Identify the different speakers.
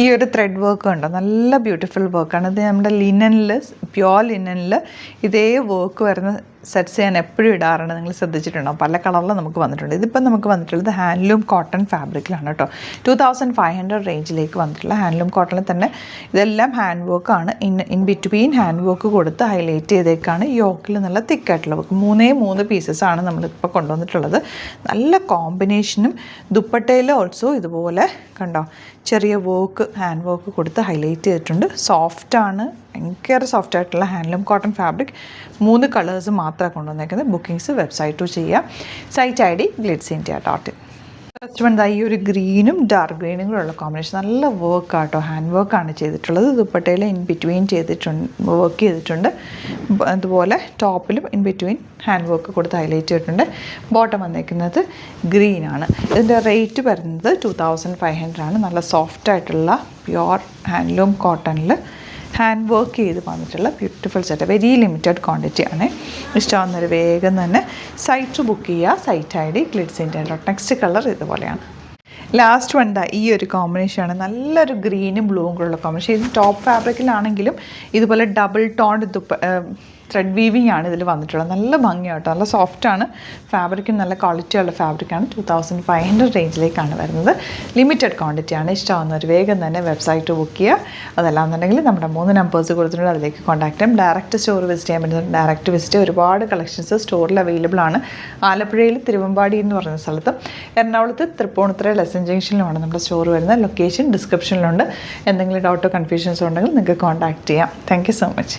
Speaker 1: ഈ ഒരു thread work ഉണ്ടോ, നല്ല ബ്യൂട്ടിഫുൾ വർക്കാണ്. ഇത് നമ്മുടെ ലിനനിൽ, പ്യുവർ ലിനനിൽ ഇതേ വർക്ക് വരുന്ന സെറ്റ്സ് ഞാൻ എപ്പോഴും ഇടാറുണ്ട്. നിങ്ങൾ ശ്രദ്ധിച്ചിട്ടുണ്ടാവും, പല കളറിൽ നമുക്ക് വന്നിട്ടുണ്ട്. ഇതിപ്പം നമുക്ക് വന്നിട്ടുള്ളത് ഹാൻഡ്ലൂം കോട്ടൺ ഫാബ്രിക്കിലാണ് കേട്ടോ. 2500 റേഞ്ചിലേക്ക് വന്നിട്ടുള്ള ഹാൻഡ്ലൂം കോട്ടണിൽ തന്നെ ഇതെല്ലാം ഹാൻഡ് വർക്കാണ്. ഇൻ ബിറ്റ്വീൻ ഹാൻഡ് വർക്ക് കൊടുത്ത് ഹൈലൈറ്റ് ചെയ്തേക്കാണ്. യോക്കിൽ നല്ല തിക്കായിട്ടുള്ള വർക്ക്. 3 പീസസാണ് നമ്മളിപ്പോൾ കൊണ്ടുവന്നിട്ടുള്ളത്. നല്ല കോമ്പിനേഷനും. ദുപ്പട്ടയിൽ ഓൾസോ ഇതുപോലെ കണ്ടോ ചെറിയ വർക്ക്, ഹാൻഡ് വർക്ക് കൊടുത്ത് ഹൈലൈറ്റ് ചെയ്തിട്ടുണ്ട്. സോഫ്റ്റാണ്, ഭയങ്കര സോഫ്റ്റ് ആയിട്ടുള്ള ഹാൻഡ്ലൂം കോട്ടൺ ഫാബ്രിക്. 3 കളേഴ്സ് മാത്രമേ കൊണ്ടുവന്നേക്കുന്നത്. ബുക്കിംഗ്സ് വെബ്സൈറ്റ് ചെയ്യാം. Site ID glitzindia.in. First one ഈ ഒരു ഗ്രീനും ഡാർക്ക് ഗ്രീനും കൂടെ ഉള്ള കോമ്പിനേഷൻ. നല്ല വർക്കാട്ടോ, ഹാൻഡ് വർക്കാണ് ചെയ്തിട്ടുള്ളത്. ദുപ്പട്ടയിൽ ഇൻ ബിറ്റ്വീൻ വർക്ക് ചെയ്തിട്ടുണ്ട്. അതുപോലെ ടോപ്പിലും ഇൻ ബിറ്റ്വീൻ ഹാൻഡ് വർക്ക് കൊടുത്ത് ഹൈലൈറ്റ് ചെയ്തിട്ടുണ്ട്. ബോട്ടം വന്നേക്കുന്നത് ഗ്രീനാണ്. ഇതിൻ്റെ റേറ്റ് വരുന്നത് 2500 ആണ്. നല്ല സോഫ്റ്റായിട്ടുള്ള പ്യുവർ ഹാൻഡ്ലൂം കോട്ടണിൽ ഹാൻഡ് വർക്ക് ചെയ്ത് വന്നിട്ടുള്ള beautiful set. Very limited quantity ആണ്. ഇഷ്ടമാകുന്നൊരു വേഗം തന്നെ സൈറ്റ് ബുക്ക് ചെയ്യുക. Site ID glitzindia. Next colour ഇതുപോലെയാണ്. ലാസ്റ്റ് വൺ ഈ ഒരു കോമ്പിനേഷനാണ്. നല്ലൊരു ഗ്രീനും ബ്ലൂവും കൂടെയുള്ള കോമ്പിനേഷൻ. ഇത് ടോപ്പ് ഫാബ്രിക്കിലാണെങ്കിലും ഇതുപോലെ ഡബിൾ ടോണ്ട് ത്രെഡ് വീവിങ് ആണ് ഇതിൽ വന്നിട്ടുള്ളത്. നല്ല ഭംഗിയാട്ടോ, നല്ല സോഫ്റ്റാണ്. ഫാബ്രിക്കും നല്ല ക്വാളിറ്റിയുള്ള ഫാബ്രിക്കാണ്. 2500 റേഞ്ചിലേക്കാണ് വരുന്നത്. ലിമിറ്റഡ് ക്വാണ്ടിറ്റിയാണ്. ഇഷ്ടമാകുന്നവർ വേഗം തന്നെ വെബ്സൈറ്റ് ബുക്ക് ചെയ്യുക. അതല്ലാന്നുണ്ടെങ്കിൽ നമ്മുടെ 3 നമ്പേഴ്സ് കൊടുത്തിട്ടുണ്ട്, അതിലേക്ക് കോൺടാക്ട് ചെയ്യാം. ഡയറക്റ്റ് സ്റ്റോർ വിസിറ്റ് ചെയ്യാൻ പറ്റുന്നത് ഡയറക്റ്റ് വിസിറ്റ്. ഒരുപാട് കളക്ഷൻസ് സ്റ്റോറിൽ അവൈലബിൾ ആണ്. ആലപ്പുഴയിൽ തിരുവമ്പാടി എന്ന് പറയുന്ന സ്ഥലത്തും എറണാകുളത്ത് തൃപ്പൂണിത്തുറ ലെസൺ ജംഗ്ഷനിലുമാണ് നമ്മുടെ സ്റ്റോർ വരുന്നത്. ലൊക്കേഷൻ ഡിസ്ക്രിപ്ഷനിലുണ്ട്. എന്തെങ്കിലും ഡൗട്ടോ കൺഫ്യൂഷൻസോ ഉണ്ടെങ്കിൽ നിങ്ങൾക്ക് കോൺടാക്ട് ചെയ്യാം. Thank you so much.